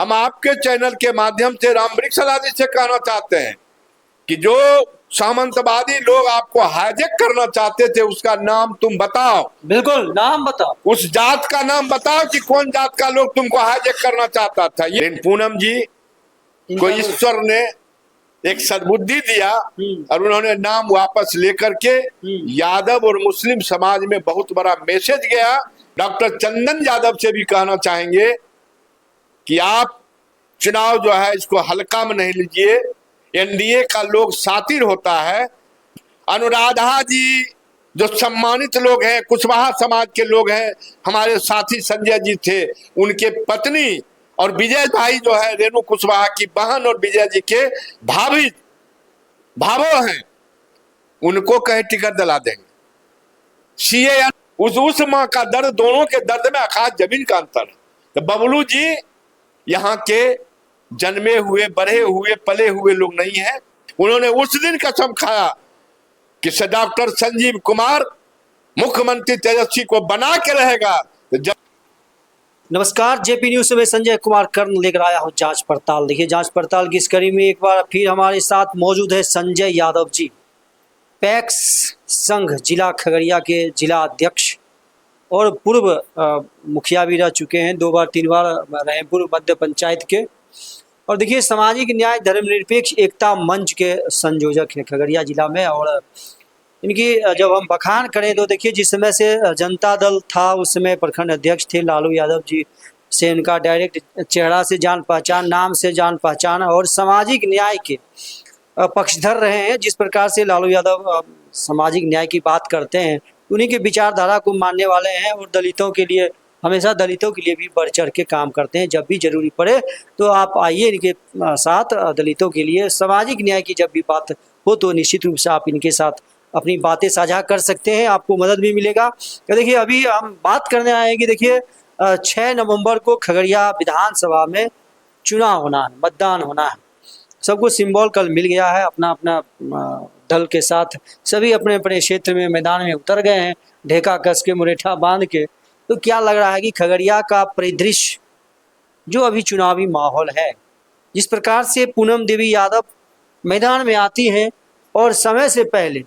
हम आपके चैनल के माध्यम से रामवृक्ष जी से कहना चाहते हैं कि जो सामंतवादी लोग आपको हाईजैक करना चाहते थे उसका नाम तुम बताओ। बिल्कुल, नाम बताओ। उस जात का नाम बताओ कि कौन जात का लोग तुमको हाईजैक करना चाहता था। ये पूनम जी को ईश्वर ने एक सद्बुद्धि दिया और उन्होंने नाम वापस लेकर के यादव और मुस्लिम समाज में बहुत बड़ा मैसेज गया। डॉक्टर चंदन यादव से भी कहना चाहेंगे कि आप चुनाव जो है इसको हल्का में नहीं लीजिए। एनडीए का लोग सातिर होता है। अनुराधा जी जो सम्मानित लोग हैं, कुशवाहा समाज के लोग हैं, हमारे साथी संजय जी थे, उनके पत्नी और विजय भाई जो है रेणु कुशवाहा की बहन और विजय जी के भावो हैं, उनको कहीं टिकट दिला देंगे। सीए उस माँ का दर्द, दोनों के दर्द में आकाश जमीन का अंतर है। तो बबलू जी यहाँ के जन्मे हुए, बढ़े हुए, पले हुए लोग नहीं है। उन्होंने उस दिन कसम खाया कि डॉक्टर संजीव कुमार मुख्यमंत्री तेजस्वी को बना के रहेगा। तो नमस्कार, जेपी न्यूज में संजय कुमार कर्ण लेकर आया हूं जांच पड़ताल। देखिए, जांच पड़ताल की इस कड़ी में एक बार फिर हमारे साथ मौजूद है संजय यादव जी, पैक्स संघ जिला खगड़िया के जिला अध्यक्ष और पूर्व मुखिया भी रह चुके हैं, 2 बार 3 बार रहे पूर्व मध्य पंचायत के। और देखिए, सामाजिक न्याय धर्मनिरपेक्ष एकता मंच के संयोजक हैं खगड़िया जिला में। और इनकी जब हम बखान करें तो देखिए, जिस समय से जनता दल था उस समय प्रखंड अध्यक्ष थे लालू यादव जी से इनका डायरेक्ट चेहरा से जान पहचान, नाम से जान पहचान और सामाजिक न्याय के पक्षधर रहे हैं। जिस प्रकार से लालू यादव सामाजिक न्याय की बात करते हैं, उन्हीं के विचारधारा को मानने वाले हैं और दलितों के लिए, हमेशा दलितों के लिए भी बढ़ चढ़ के काम करते हैं। जब भी जरूरी पड़े तो आप आइए इनके साथ, दलितों के लिए सामाजिक न्याय की जब भी बात हो तो निश्चित रूप से आप इनके साथ अपनी बातें साझा कर सकते हैं, आपको मदद भी मिलेगा। तो देखिए, अभी हम बात करने आए हैं कि देखिए 6 नवंबर को खगड़िया विधानसभा में चुनाव होना है, मतदान होना है। सबको सिंबल कल मिल गया है, अपना अपना दल के साथ सभी अपने अपने क्षेत्र में मैदान में उतर गए हैं, ढेका कस के, मुरेठा बांध के। तो क्या लग रहा है कि खगड़िया का परिदृश्य जो अभी चुनावी माहौल है, जिस प्रकार से पूनम देवी यादव मैदान में आती हैं और समय से पहले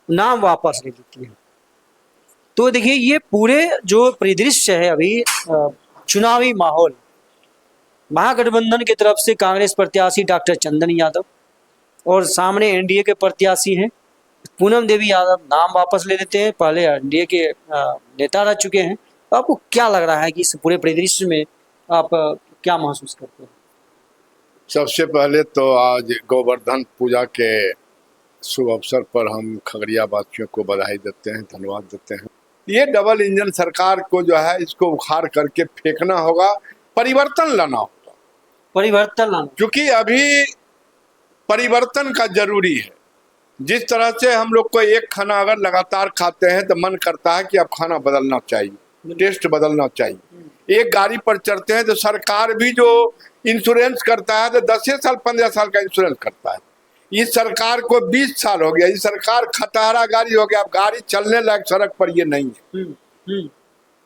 नाम वापस ले लेती है, तो देखिए ये पूरे जो परिदृश्य है अभी चुनावी माहौल, महागठबंधन की तरफ से कांग्रेस प्रत्याशी डॉक्टर चंदन यादव और सामने एनडीए के प्रत्याशी हैं पूनम देवी यादव, नाम वापस ले लेते हैं, पहले एनडीए के नेता रह चुके हैं। तो आपको क्या लग रहा है कि इस पूरे परिदृश्य में आप क्या महसूस करते हैं? सबसे पहले तो आज गोवर्धन पूजा के शुभ अवसर पर हम खगड़िया वासियों को बधाई देते हैं, धन्यवाद देते हैं। ये डबल इंजन सरकार को जो है इसको उखाड़ करके फेंकना होगा, परिवर्तन लाना होगा। परिवर्तन लाना, क्योंकि अभी परिवर्तन का जरूरी है। जिस तरह से हम लोग को एक खाना अगर लगातार खाते हैं तो मन करता है कि अब खाना बदलना चाहिए, टेस्ट बदलना चाहिए। एक गाड़ी पर चढ़ते हैं तो सरकार भी जो इंश्योरेंस करता है तो 10 साल 15 साल का इंश्योरेंस करता है। इस सरकार को 20 साल हो गया, इस सरकार खटारा गाड़ी हो गया, अब गाड़ी चलने लायक सड़क पर ये नहीं है।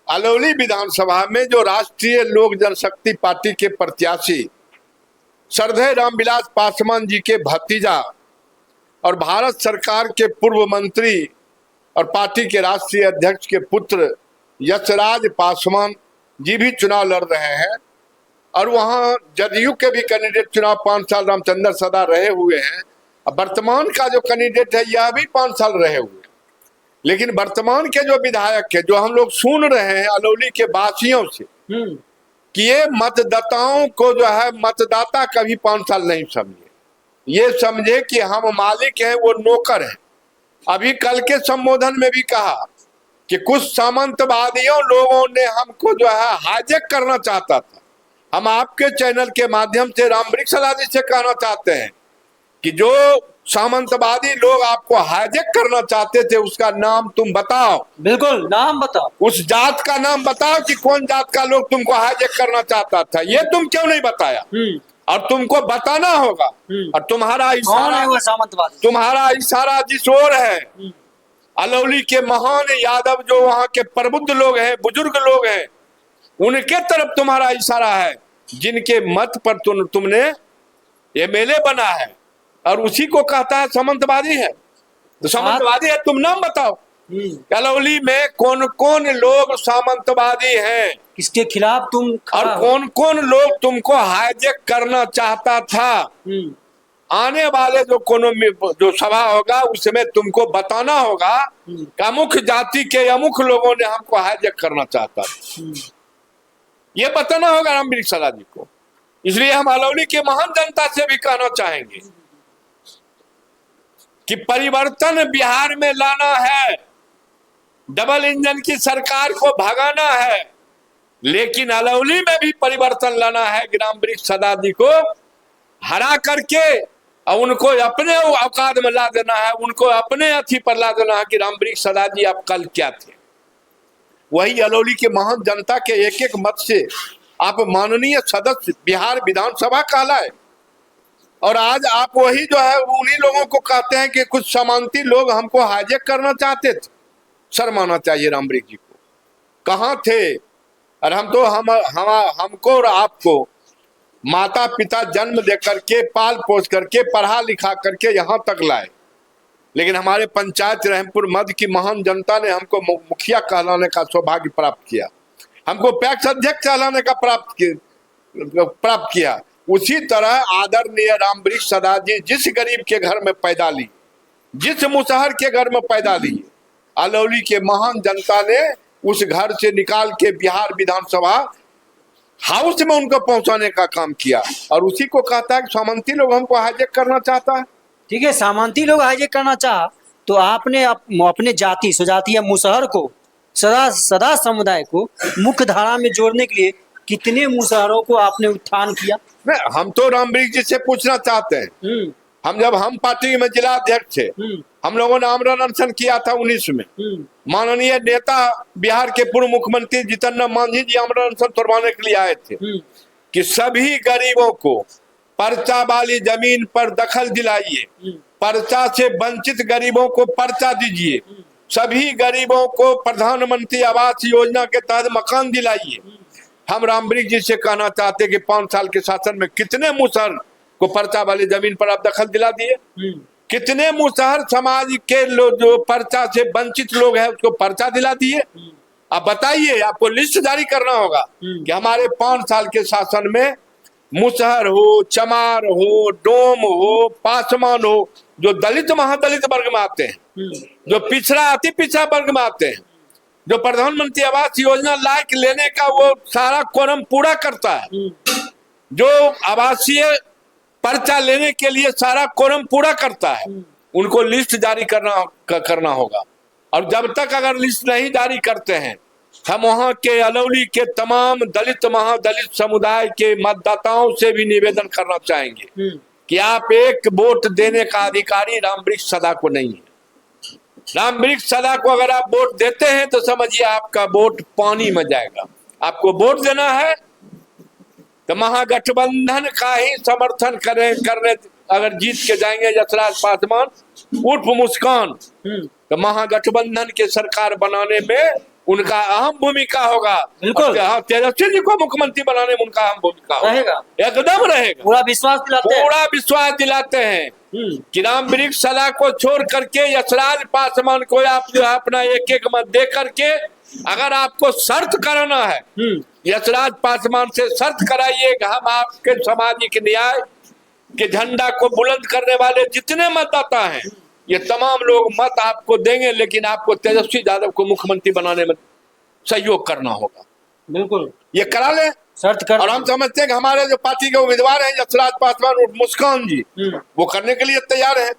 अलौली विधानसभा में जो राष्ट्रीय लोक जनशक्ति पार्टी के प्रत्याशी श्रद्धेय रामविलास पासवान जी के भतीजा और भारत सरकार के पूर्व मंत्री और पार्टी के राष्ट्रीय अध्यक्ष के पुत्र यशराज पासवान जी भी चुनाव लड़ रहे हैं। और वहां जदयू के भी कैंडिडेट चुनाव 5 साल रामचंद्र सदा रहे हुए हैं। वर्तमान का जो कैंडिडेट है यह भी 5 साल रहे हुए। लेकिन वर्तमान के जो विधायक है, जो हम लोग सुन रहे हैं अलौली के वासियों से कि ये मतदाताओं को जो है, मतदाता कभी 5 साल नहीं समझे, ये समझे कि हम मालिक हैं, वो नौकर हैं। अभी कल के संबोधन में भी कहा कि कुछ सामंतवादियों लोगों ने हमको जो है हाईजैक करना चाहता था। हम आपके चैनल के माध्यम से रामवृक्ष जी से कहना चाहते हैं कि जो सामंतवादी लोग आपको हाईजैक करना चाहते थे उसका नाम तुम बताओ। बिल्कुल, नाम बताओ। उस जात का नाम बताओ कि कौन जात का लोग तुमको हाईजैक करना चाहता था। ये तुम क्यों नहीं बताया? और तुमको बताना होगा। और तुम्हारा इशारा जिस ओर है, अलौली के महान यादव जो वहां के प्रबुद्ध लोग हैं, बुजुर्ग लोग हैं, उनके तरफ तुम्हारा इशारा है। जिनके मत पर तुमने एमएलए बना है और उसी को कहता है सामंतवादी है। तो सामंतवादी है, तुम नाम बताओ अलौली में कौन कौन लोग सामंतवादी हैं, किसके खिलाफ तुम और कौन कौन लोग तुमको हाईजैक करना चाहता था। आने वाले जो सभा होगा उसमें तुमको बताना होगा कि अमुक जाति के अमुक लोगों ने हमको हाईजैक करना चाहता था। ये बताना होगा रामवृक्ष सदा जी को। इसलिए हम अलौली के महान जनता से भी कहना चाहेंगे कि परिवर्तन बिहार में लाना है, डबल इंजन की सरकार को भगाना है, लेकिन अलौली में भी परिवर्तन लाना है। रामवृक्ष सदा जी को हरा करके और उनको अपने औकात में ला देना है, उनको अपने अथी पर ला देना है कि रामवृक्ष सदा जी आप कल क्या थे। वही अलौली के महान जनता के एक एक मत से आप माननीय सदस्य बिहार विधानसभा कहलाए, और आज आप वही जो है उन्हीं लोगों को कहते हैं कि कुछ सामंती लोग हमको हाईजैक करना चाहते थे। शर्माना चाहिए रामवृक्ष जी को। कहाँ थे? और हम तो हमको और आपको माता पिता जन्म दे करके पाल पोस करके पढ़ा लिखा करके यहाँ तक लाए, लेकिन हमारे पंचायत रहमपुर मध्य की महान जनता ने हमको मुखिया कहलाने का सौभाग्य प्राप्त किया, हमको पैक्स अध्यक्ष कहलाने का प्राप्त किया। उसी तरह आदरणीय रामवृक्ष सदा जी जिस गरीब के घर में पैदा ली, जिस मुसहर के घर में पैदा ली, अलौली के महान जनता ने उस घर से निकाल के बिहार विधानसभा हाउस में उनको पहुंचाने का काम किया, और उसी को कहता है कि सामंती लोग हमको हाईजैक करना चाहता है। ठीक है, सामंती लोग हाईजैक करना चाहा तो आपने अपने जाति स्वजाति या मुसहर को सदा समुदाय को मुख्य धारा में जोड़ने के लिए कितने मुसहरों को आपने उत्थान किया? हम तो रामवृक्ष जी से पूछना चाहते हैं, हम पार्टी में जिला अध्यक्ष थे, हम लोगों ने आमरण अनशन किया था 19 में। माननीय नेता बिहार के पूर्व मुख्यमंत्री जीतन राम मांझी जी आमरण अनशन तोड़वाने के लिए आए थे कि सभी गरीबों को पर्चा वाली जमीन पर दखल दिलाइए, पर्चा से वंचित गरीबों को पर्चा दीजिए, सभी गरीबों को प्रधानमंत्री आवास योजना के तहत मकान दिलाइए। हम रामवृक्ष जी से कहना चाहते कि 5 साल के शासन में कितने मुसहर को पर्चा वाली जमीन पर आप दखल दिला दिए? कितने मुसहर समाज के लोग जो पर्चा से वंचित लोग हैं उसको पर्चा दिला दिए? आप बताइए, आपको लिस्ट जारी करना होगा कि हमारे 5 साल के शासन में मुसहर हो, चमार हो, डोम हो, पासवान हो, जो दलित महादलित वर्ग में आते हैं, जो पिछड़ा अति पिछड़ा वर्ग में आते हैं, जो प्रधानमंत्री आवास योजना लायक लेने का वो सारा कोरम पूरा करता है, जो आवासीय पर्चा लेने के लिए सारा कोरम पूरा करता है, उनको लिस्ट जारी करना होगा। और जब तक अगर लिस्ट नहीं जारी करते हैं, हम वहां के अलौली के तमाम दलित महादलित समुदाय के मतदाताओं से भी निवेदन करना चाहेंगे कि आप एक वोट देने का अधिकारी रामवृक्ष सदा को नहीं है। रामवृक्ष सदा को अगर आप वोट देते हैं तो समझिए आपका वोट पानी में जाएगा। आपको वोट देना है तो महागठबंधन का ही समर्थन करने अगर जीत के जाएंगे यशराज पासवान उर्फ मुस्कान, तो महागठबंधन के सरकार बनाने में उनका अहम भूमिका होगा। बिल्कुल, तेजस्वी जी को मुख्यमंत्री बनाने में उनका अहम भूमिका रहेगा, एकदम रहेगा। पूरा विश्वास दिलाते हैं कि रामवृक्ष सदा को छोड़ करके यशराज पासवान को आप जो है अपना एक एक मत दे करके अगर आपको शर्त कराना है, यशराज पासवान से शर्त कराइए कि हम आपके सामाजिक न्याय के झंडा को बुलंद करने वाले जितने मतदाता हैं ये तमाम लोग मत आपको देंगे, लेकिन आपको तेजस्वी यादव को मुख्यमंत्री बनाने में सहयोग करना होगा। बिल्कुल, ये करा ले शर्त कर। और हम समझते हैं कि हमारे जो पार्टी के उम्मीदवार हैं यशराज पासवान और मुस्कान जी, वो करने के लिए तैयार है।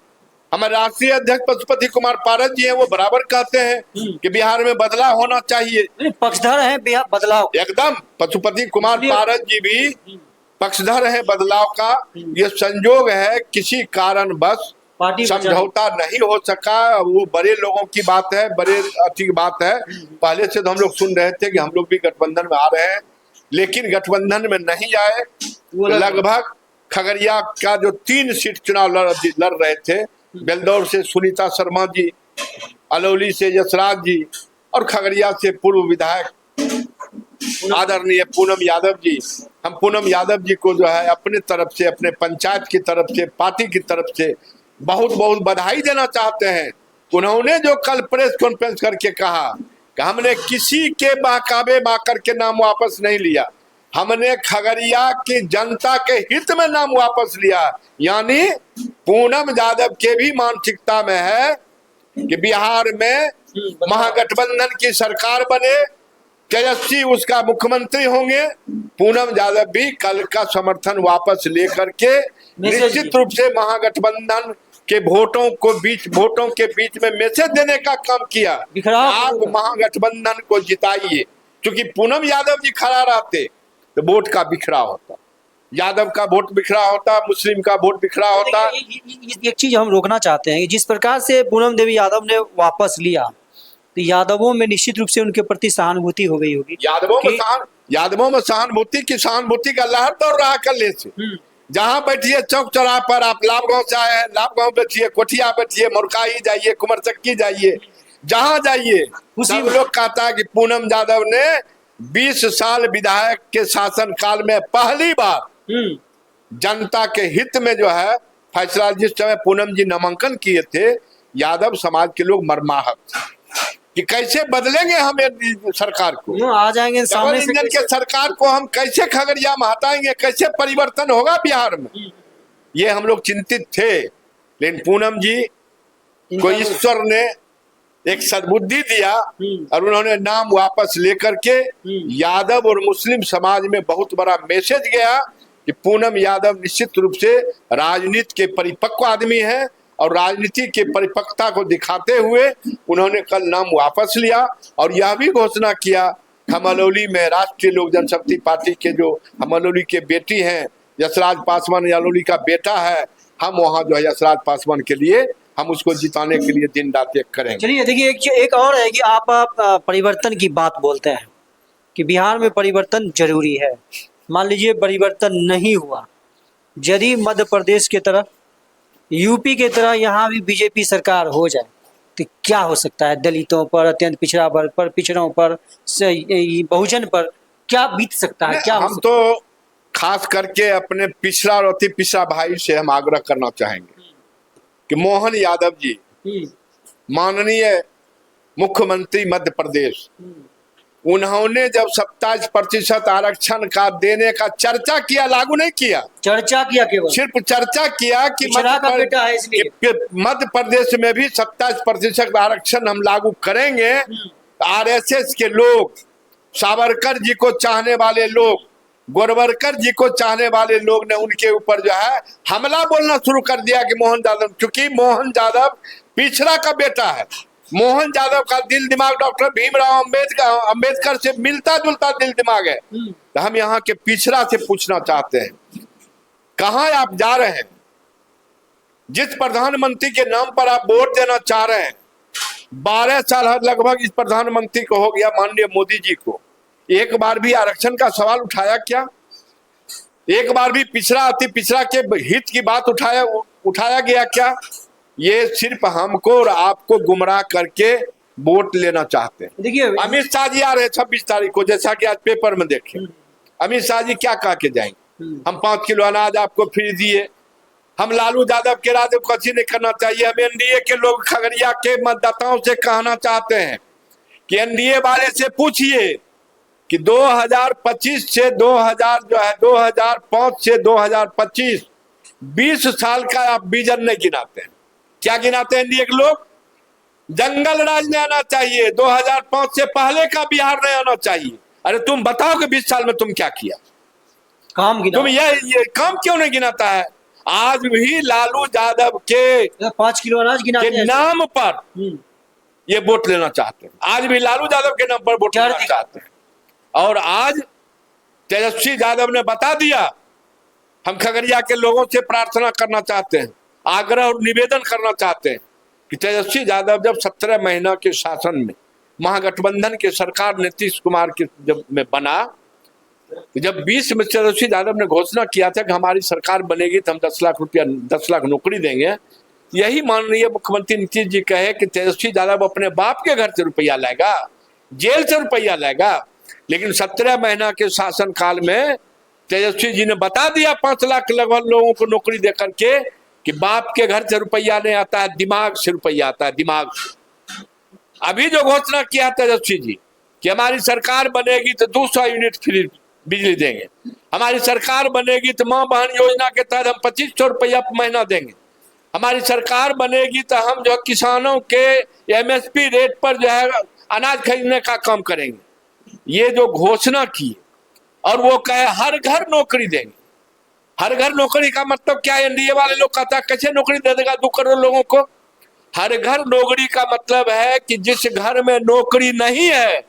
हमारे राष्ट्रीय अध्यक्ष पशुपति कुमार पारस जी हैं, वो बराबर कहते हैं कि बिहार में बदलाव होना चाहिए, पक्षधर है बिहार बदलाव। एकदम पशुपति कुमार पारस जी भी पक्षधर है बदलाव का। ये संयोग है किसी कारण बस समझौता नहीं हो सका, वो बड़े लोगों की बात है, बड़े अच्छी बात है। पहले से तो हम लोग सुन रहे थे कि हम लोग भी गठबंधन में आ रहे हैं, लेकिन गठबंधन में नहीं आए। लगभग खगड़िया का जो 3 सीट चुनाव लड़ रहे थे, बेलदौर से सुनीता शर्मा जी, अलौली से यशराज जी और खगड़िया से पूर्व विधायक आदरणीय पूनम यादव जी, हम पूनम यादव जी को जो है अपने तरफ से, अपने पंचायत की तरफ से, पार्टी की तरफ से बहुत बहुत बधाई देना चाहते हैं। उन्होंने जो कल प्रेस कॉन्फ्रेंस करके कहा कि हमने किसी के बहकावे बाकर के नाम वापस नहीं लिया, हमने खगड़िया की जनता के हित में नाम वापस लिया। यानी पूनम यादव के भी मानसिकता में है कि बिहार में महागठबंधन की सरकार बने, तेजस्वी उसका मुख्यमंत्री होंगे। पूनम यादव भी कल का समर्थन वापस लेकर के निश्चित रूप से महागठबंधन के वोटों के बीच में मैसेज देने का काम किया। आप महागठबंधन को जिताइए, क्योंकि पूनम यादव जी खड़ा रहते तो वोट का बिखराव होता, यादव का वोट बिखरा होता, मुस्लिम का वोट बिखरा होता। एक चीज हम रोकना चाहते हैं कि जिस प्रकार से पूनम देवी यादव ने वापस लिया, तो यादवों में निश्चित रूप से उनके प्रति सहानुभूति हो गई होगी। यादवों में सहानुभूति का लहर दौड़ रहा कल से। जहाँ बैठिए चौक चौराहे पर, आप लाभगांव से आए हैं, लाभगांव बैठिए, कोठिया बैठिए, मुरकाई जाइए, कुमरचक्की जाइए, जहाँ जाइए सब लोग कहता है कि पूनम यादव ने 20 साल विधायक के शासन काल में पहली बार जनता के हित में जो है फैसला। जिस समय पूनम जी नामांकन किए थे, यादव समाज के लोग मर्माहत थे कि कैसे बदलेंगे हम सरकार को, आ जाएंगे सामने से इंजन के सरकार को हम कैसे खगड़िया में हटाएंगे, कैसे परिवर्तन होगा बिहार में, ये हम लोग चिंतित थे। लेकिन पूनम जी को ईश्वर ने एक सद्बुद्धि दिया और उन्होंने नाम वापस लेकर के यादव और मुस्लिम समाज में बहुत बड़ा मैसेज गया कि पूनम यादव निश्चित रूप से राजनीति के परिपक्व आदमी है, और राजनीति के परिपक्वता को दिखाते हुए उन्होंने कल नाम वापस लिया और यह भी घोषणा किया हमलौली में राष्ट्रीय लोक जनशक्ति पार्टी के जो हमलौली के बेटी हैं यशराज पासवान, यालोली का बेटा है, हम वहाँ जो है यशराज पासवान के लिए हम उसको जिताने के लिए दिन रात एक करेंगे। चलिए देखिए, एक और है कि आप परिवर्तन की बात बोलते हैं कि बिहार में परिवर्तन जरूरी है। मान लीजिए परिवर्तन नहीं हुआ, यदि मध्य प्रदेश की तरह, यूपी की तरह यहाँ भी बीजेपी सरकार हो जाए तो क्या हो सकता है? दलितों पर, अत्यंत पिछड़ा वर्ग पर, पिछड़ों पर, बहुजन पर क्या बीत सकता है? क्या हम तो खास करके अपने पिछड़ा और अति पिछड़ा भाई से हम आग्रह करना चाहेंगे कि मोहन यादव जी माननीय मुख्यमंत्री मध्य प्रदेश, उन्होंने जब 27% आरक्षण का देने का चर्चा किया, लागू नहीं किया, चर्चा किया, केवल सिर्फ चर्चा किया कि मध्य प्रदेश में भी 27% आरक्षण हम लागू करेंगे। आरएसएस के लोग, सावरकर जी को चाहने वाले लोग, गोरवरकर जी को चाहने वाले लोग ने उनके ऊपर जो है हमला बोलना शुरू कर दिया कि मोहन यादव, क्योंकि मोहन यादव पिछड़ा का बेटा है, मोहन यादव का दिल दिमाग डॉक्टर भीमराव अंबेडकर से मिलता जुलता दिल दिमाग है। तो हम यहाँ के पिछड़ा से पूछना चाहते हैं, कहाँ आप जा रहे हैं? जिस प्रधानमंत्री के नाम पर आप वोट देना चाह रहे हैं, 12 साल लगभग इस प्रधानमंत्री को हो गया, माननीय मोदी जी को, एक बार भी आरक्षण का सवाल उठाया क्या? एक बार भी पिछड़ा अति पिछड़ा के हित की बात उठाया गया क्या? ये सिर्फ हमको और आपको गुमराह करके वोट लेना चाहते हैं। देखिए अमित शाह जी आ रहे हैं 26 तारीख को, जैसा कि आज पेपर में देखे, अमित शाह जी क्या कह के जाएंगे? हम 5 किलो अनाज आपको फ्री दिए। हम लालू यादव के राज को नहीं करना चाहिए। हम एनडीए के लोग खगड़िया के मतदाताओं से कहना चाहते हैं कि एनडीए वाले से पूछिए कि 2025 से 2005 से 2025 20 साल का आप विजन नहीं गिनाते हैं। क्या गिनाते हैं एनडीए के लोग? जंगल राज में आना चाहिए, 2005 से पहले का बिहार नहीं आना चाहिए। अरे तुम बताओ कि 20 साल में तुम क्या किया? काम गिना। तुम ये काम क्यों नहीं गिनाता है? आज भी लालू यादव के 5 किलो अनाज के नाम पर ये वोट लेना चाहते हैं। आज भी लालू यादव के नाम पर वोट लेना चाहते हैं। और आज तेजस्वी यादव ने बता दिया। हम खगड़िया के लोगों से प्रार्थना करना चाहते हैं, आग्रह और निवेदन करना चाहते हैं कि तेजस्वी यादव जब 17 महीना के शासन में महागठबंधन के सरकार नीतीश कुमार के जब में बना, जब 20 में तेजस्वी यादव ने घोषणा किया था कि हमारी सरकार बनेगी तो हम 10 लाख रुपया 10 लाख नौकरी देंगे। यही माननीय मुख्यमंत्री नीतीश जी कहे कि तेजस्वी यादव अपने बाप के घर से रुपया लाएगा, जेल से रुपया लाएगा। लेकिन 17 महीना के शासन काल में तेजस्वी जी ने बता दिया 5 लाख लगभग लोगों को नौकरी दे करके कि बाप के घर से रुपया नहीं आता है, दिमाग से रुपया आता है, दिमाग से। अभी जो घोषणा किया तेजस्वी जी कि हमारी सरकार बनेगी तो 200 यूनिट फ्री बिजली देंगे, हमारी सरकार बनेगी तो मां बहन योजना के तहत हम 2500 रुपया महीना देंगे, हमारी सरकार बनेगी तो हम जो किसानों के एमएसपी रेट पर जो है अनाज खरीदने का काम करेंगे। ये जो घोषणा की और वो कहे हर घर नौकरी देंगे। हर घर नौकरी का मतलब क्या है? एनडीए वाले लोग कहता है कैसे नौकरी दे देगा 2 करोड़ लोगों को? हर घर नौकरी का मतलब है कि जिस घर में नौकरी नहीं है,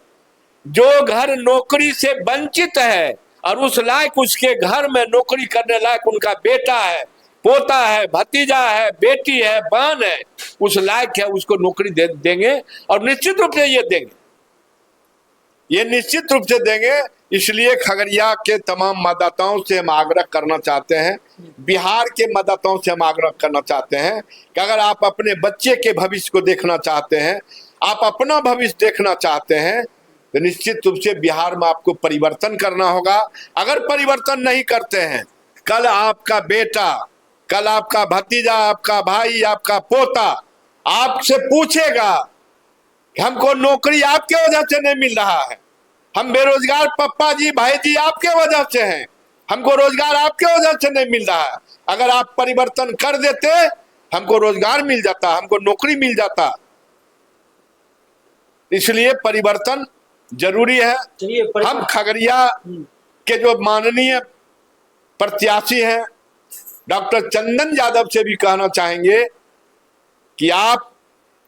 जो घर नौकरी से वंचित है और उस लायक उसके घर में नौकरी करने लायक उनका बेटा है, पोता है, भतीजा है, बेटी है, बहन है, उस लायक है, उसको नौकरी देंगे। और निश्चित रूप से ये देंगे, ये निश्चित रूप से देंगे। इसलिए खगड़िया के तमाम मतदाताओं से हम आग्रह करना चाहते हैं, बिहार के मतदाताओं से हम आग्रह करना चाहते हैं कि अगर आप अपने बच्चे के भविष्य को देखना चाहते हैं, आप अपना भविष्य देखना चाहते हैं, तो निश्चित रूप से बिहार में आपको परिवर्तन करना होगा। अगर परिवर्तन नहीं करते हैं, कल आपका बेटा, कल आपका भतीजा, आपका भाई, आपका पोता आपसे पूछेगा हमको नौकरी आपके वजह से नहीं मिल रहा है, हम बेरोजगार पप्पा जी, भाई जी आपके वजह से हैं, हमको रोजगार आपके वजह से नहीं मिल रहा है। अगर आप परिवर्तन कर देते, हमको रोजगार मिल जाता, हमको नौकरी मिल जाता। इसलिए परिवर्तन जरूरी है। हम खगड़िया के जो माननीय प्रत्याशी हैं डॉक्टर चंदन यादव से भी कहना चाहेंगे कि आप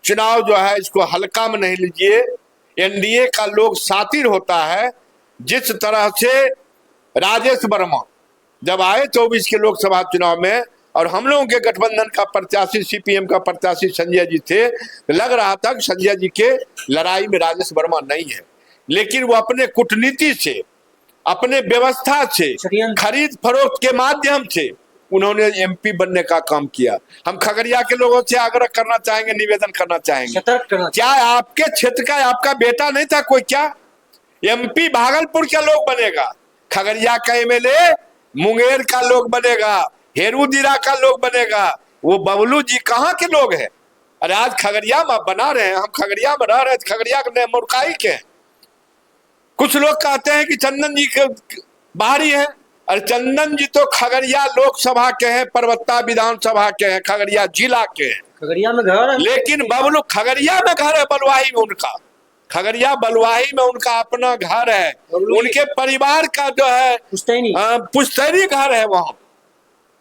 चुनाव जो है इसको हल्का में नहीं लीजिए। एनडीए का लोग शातिर होता है। जिस तरह से राजेश वर्मा जब आए 24 के लोकसभा चुनाव में और हम लोगों के गठबंधन का प्रत्याशी सीपीएम का प्रत्याशी संजय जी थे, लग रहा था कि संजय जी के लड़ाई में राजेश वर्मा नहीं है, लेकिन वो अपने कूटनीति से, अपने व्यवस्था से, खरीद फरोख्त के माध्यम से उन्होंने एमपी बनने का काम किया। हम खगड़िया के लोगों से आग्रह करना चाहेंगे, निवेदन करना चाहेंगे, क्या आपके क्षेत्र का आपका बेटा नहीं था कोई? क्या एमपी भागलपुर का लोग बनेगा, खगड़िया का एमएलए मुंगेर का लोग बनेगा, हेरूदीरा का लोग बनेगा, वो बबलू जी कहाँ के लोग हैं? अरे आज खगड़िया में बना रहे हैं, हम खगड़िया में रह रहे हैं, खगड़िया के मुर्खाई के। कुछ लोग कहते हैं कि चंदन जी के बाहरी है। अरे चंदन जी तो खगड़िया लोकसभा के हैं, परबत्ता विधानसभा के हैं, खगड़िया जिला के हैं, खगड़िया में घर है। लेकिन बबलू खगड़िया में घर है, बलुआही में उनका, खगड़िया बलुआही में उनका अपना घर है, उनके परिवार का जो है पुश्तैनी घर है वहाँ।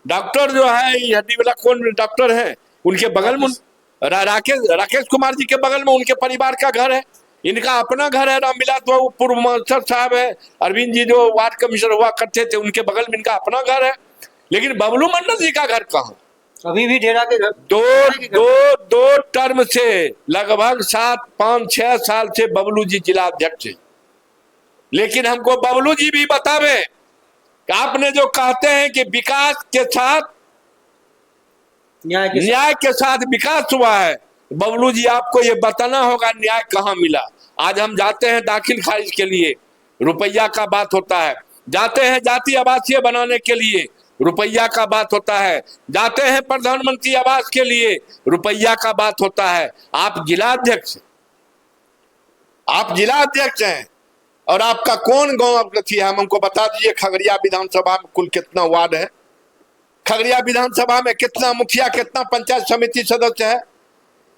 डॉक्टर जो है हड्डी वाला कौन डॉक्टर है, उनके बगल में राकेश कुमार जी के बगल में उनके परिवार का घर है, इनका अपना घर है। रामविलास बाबू पूर्व मंत्री साहब है, अरविंद जी जो वार्ड कमिश्नर हुआ करते थे उनके बगल में इनका अपना घर है। लेकिन बबलू मंडल जी का घर कहाँ? अभी भी ढेरा के घर। दो टर्म से लगभग 5-6 साल से बबलू जी जिला अध्यक्ष है। लेकिन हमको बबलू जी भी बतावे कि आपने जो कहते हैं कि विकास के साथ न्याय के साथ विकास हुआ है, बबलू जी आपको ये बताना होगा न्याय कहाँ मिला। आज हम जाते हैं दाखिल खारिज के लिए, रुपया का बात होता है, जाते हैं जाति आवासीय बनाने के लिए, रुपया का बात होता है, जाते हैं प्रधानमंत्री आवास के लिए, रुपया का बात होता है। आप जिला अध्यक्ष हैं और आपका कौन गांव अध्यक्ष है हमको बता दीजिए। खगड़िया विधानसभा में कुल कितना वार्ड है? खगड़िया विधानसभा में कितना मुखिया, कितना पंचायत समिति सदस्य है?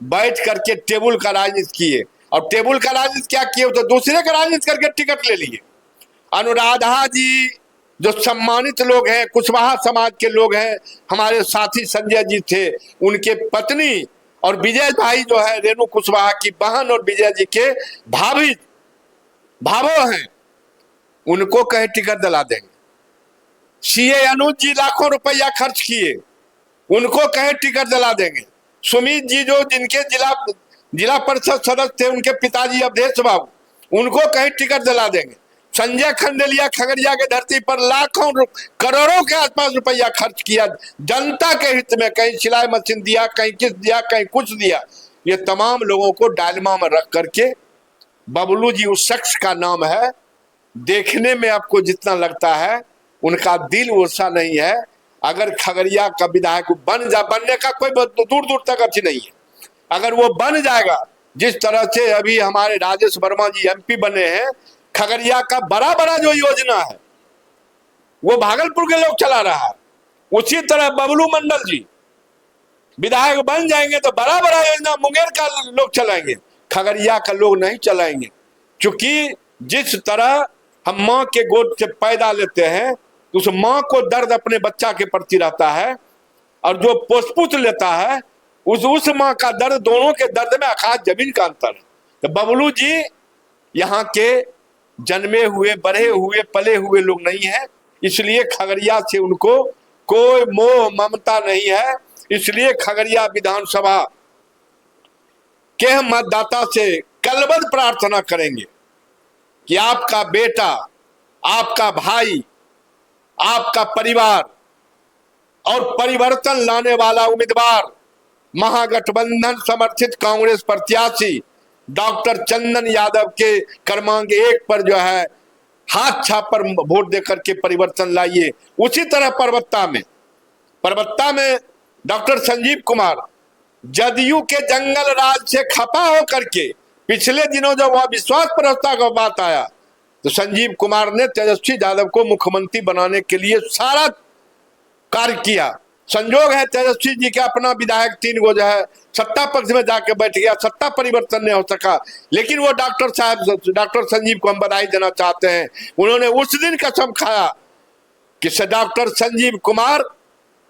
बैठ करके टेबल का राजनीति किए, और टेबल का राजनीति क्या किए तो दूसरे का राजनीति करके टिकट ले लिए। अनुराधा जी जो सम्मानित लोग हैं, कुशवाहा समाज के लोग हैं, हमारे साथी संजय जी थे, उनके पत्नी और विजय भाई जो है रेणु कुशवाहा की बहन और विजय जी के भावो हैं, उनको कहे टिकट दिला देंगे। सीए अनुज जी लाखों रुपया खर्च किए, उनको कहे टिकट दिला देंगे। सुमित जी जो जिनके जिला परिषद सदस्य थे, उनके पिताजी अवधेश बाबू, उनको कहीं टिकट दिला देंगे। संजय खंडेलिया खगड़िया के धरती पर लाखों करोड़ों के आसपास रुपया खर्च किया जनता के हित में, कहीं सिलाई मशीन दिया, कहीं किस दिया, कहीं कुछ दिया। ये तमाम लोगों को डायलेमा में रख करके बबलू जी उस शख्स का नाम है देखने में आपको जितना लगता है उनका दिल वैसा नहीं है। अगर खगड़िया का विधायक बनने का कोई दूर दूर तक अच्छी नहीं है। अगर वो बन जाएगा, जिस तरह से अभी हमारे राजेश वर्मा जी एमपी बने हैं, खगड़िया का बड़ा बड़ा जो योजना है वो भागलपुर के लोग चला रहा है, उसी तरह बबलू मंडल जी विधायक बन जाएंगे तो बड़ा बड़ा योजना मुंगेर का लोग चलाएंगे, खगड़िया का लोग नहीं चलाएंगे। क्योंकि जिस तरह हम माँ के गोद से पैदा लेते हैं, उस माँ को दर्द अपने बच्चा के प्रति रहता है, और जो पोषपुत लेता है उस माँ का दर्द, दोनों के दर्द में आकाश जमीन का अंतर है। तो बबलू जी यहाँ के जन्मे हुए, बढ़े हुए, पले हुए लोग नहीं है, इसलिए खगड़िया से उनको कोई मोह ममता नहीं है। इसलिए खगड़िया विधानसभा के हम मतदाता से कलबद्ध प्रार्थना करेंगे कि आपका बेटा, आपका भाई, आपका परिवार और परिवर्तन लाने वाला उम्मीदवार महागठबंधन समर्थित कांग्रेस प्रत्याशी डॉक्टर चंदन यादव के क्रमांक 1 पर जो है हाथ छाप पर वोट देकर के परिवर्तन लाइए। उसी तरह परबत्ता में डॉक्टर संजीव कुमार जदयू के जंगल राज से खपा होकर के पिछले दिनों जब वह विश्वास प्रस्ताव का बात आया तो संजीव कुमार ने तेजस्वी यादव को मुख्यमंत्री बनाने के लिए सारा कार्य किया। संजोग है तेजस्वी जी के अपना विधायक 3 गो जो है सत्ता पक्ष में जाके बैठ गया, सत्ता परिवर्तन नहीं हो सका। लेकिन वो डॉक्टर संजीव को हम बधाई देना चाहते हैं, उन्होंने उस दिन कसम खाया कि डॉक्टर संजीव कुमार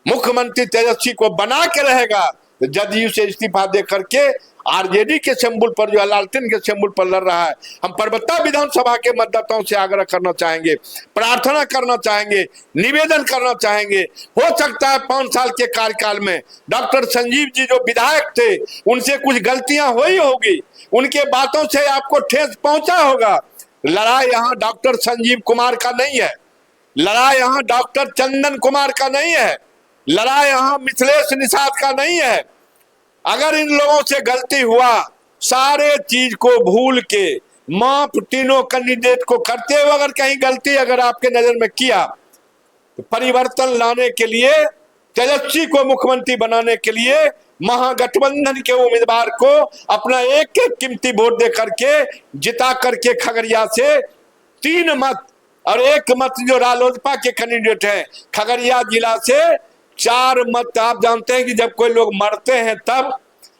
मुख्यमंत्री तेजस्वी को बना के रहेगा, तो जदयू से इस्तीफा दे करके आरजेडी के सिंबल पर जो है, लालटेन के सिंबल पर लड़ रहा है। हम परबत्ता विधानसभा के मतदाताओं से आग्रह करना चाहेंगे, प्रार्थना करना चाहेंगे, निवेदन करना चाहेंगे, हो सकता है 5 साल के कार्यकाल में डॉक्टर संजीव जी जो विधायक थे उनसे कुछ गलतियां हुई होगी, उनके बातों से आपको ठेस पहुंचा होगा। लड़ाई यहाँ डॉक्टर संजीव कुमार का नहीं है, लड़ाई यहाँ डॉक्टर चंदन कुमार का नहीं है, लड़ाई यहाँ मिथिलेश निषाद का नहीं है। अगर इन लोगों से गलती हुआ, सारे चीज को भूल के माफ तीनों कैंडिडेट को करते हुए अगर कहीं गलती अगर आपके नजर में किया, तो परिवर्तन लाने के लिए, तेजस्वी को मुख्यमंत्री बनाने के लिए महागठबंधन के उम्मीदवार को अपना एक कीमती वोट दे करके जिता करके खगड़िया से 3 मत और 1 मत जो रालोसपा के कैंडिडेट हैं, खगड़िया जिला से 4 मत। आप जानते हैं कि जब कोई लोग मरते हैं तब,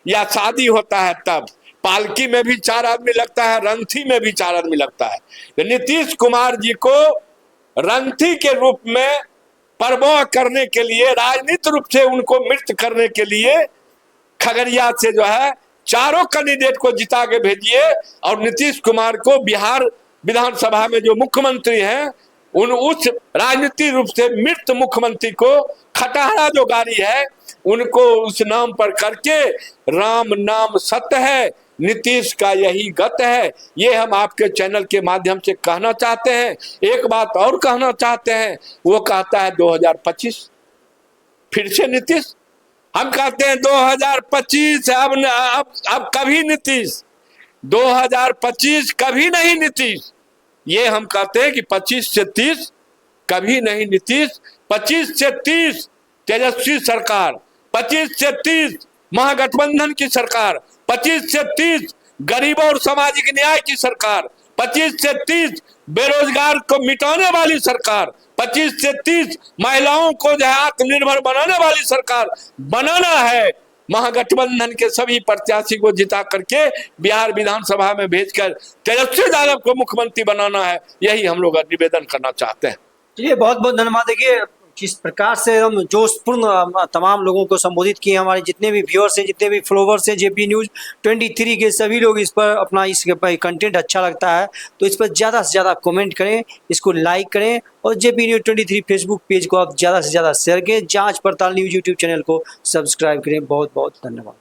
या शादी होता है तब, पालकी में भी 4 आदमी लगता है, रंथी में भी 4 आदमी लगता है। तो नीतीश कुमार जी को रंथी के रूप में परवाह करने के लिए, राजनीतिक रूप से उनको मृत करने के लिए खगड़िया से जो है 4 कैंडिडेट को जिता के भेजिए, और नीतीश कुमार को बिहार विधानसभा में जो मुख्यमंत्री हैं उस राजनीतिक रूप से मृत मुख्यमंत्री को खटारा जो गाड़ी है उनको उस नाम पर करके, राम नाम सत्य है, नीतीश का यही गत है। ये हम आपके चैनल के माध्यम से कहना चाहते हैं। एक बात और कहना चाहते हैं, वो कहता है 2025 फिर से नीतीश, हम कहते हैं 2025 अब कभी नीतीश, 2025 कभी नहीं नीतीश। ये हम कहते हैं कि 25 से 30 कभी नहीं नीतीश, 25 से 30 तेजस्वी सरकार, 25 से 30 महागठबंधन की सरकार, 25 से 30 गरीबों और सामाजिक न्याय की सरकार, 25 से 30 बेरोजगार को मिटाने वाली सरकार, 25 से 30 महिलाओं को जो है आत्मनिर्भर बनाने वाली सरकार बनाना है। महागठबंधन के सभी प्रत्याशी को जिता करके बिहार विधानसभा में भेजकर तेजस्वी यादव को मुख्यमंत्री बनाना है, यही हम लोग निवेदन करना चाहते हैं। चलिए, बहुत बहुत धन्यवाद। देखिए किस प्रकार से हम जोशपूर्ण तमाम लोगों को संबोधित किए, हमारे जितने भी व्यूअर्स हैं, जितने भी फॉलोवर्स हैं जेपी न्यूज़ 23 के सभी लोग इस पर अपना इस कंटेंट अच्छा लगता है तो इस पर ज़्यादा से ज़्यादा कमेंट करें, इसको लाइक करें, और जेपी न्यूज़ 23 फेसबुक पेज को आप ज़्यादा से ज़्यादा शेयर करें, जांच पड़ताल न्यूज़ यूट्यूब चैनल को सब्सक्राइब करें। बहुत बहुत धन्यवाद।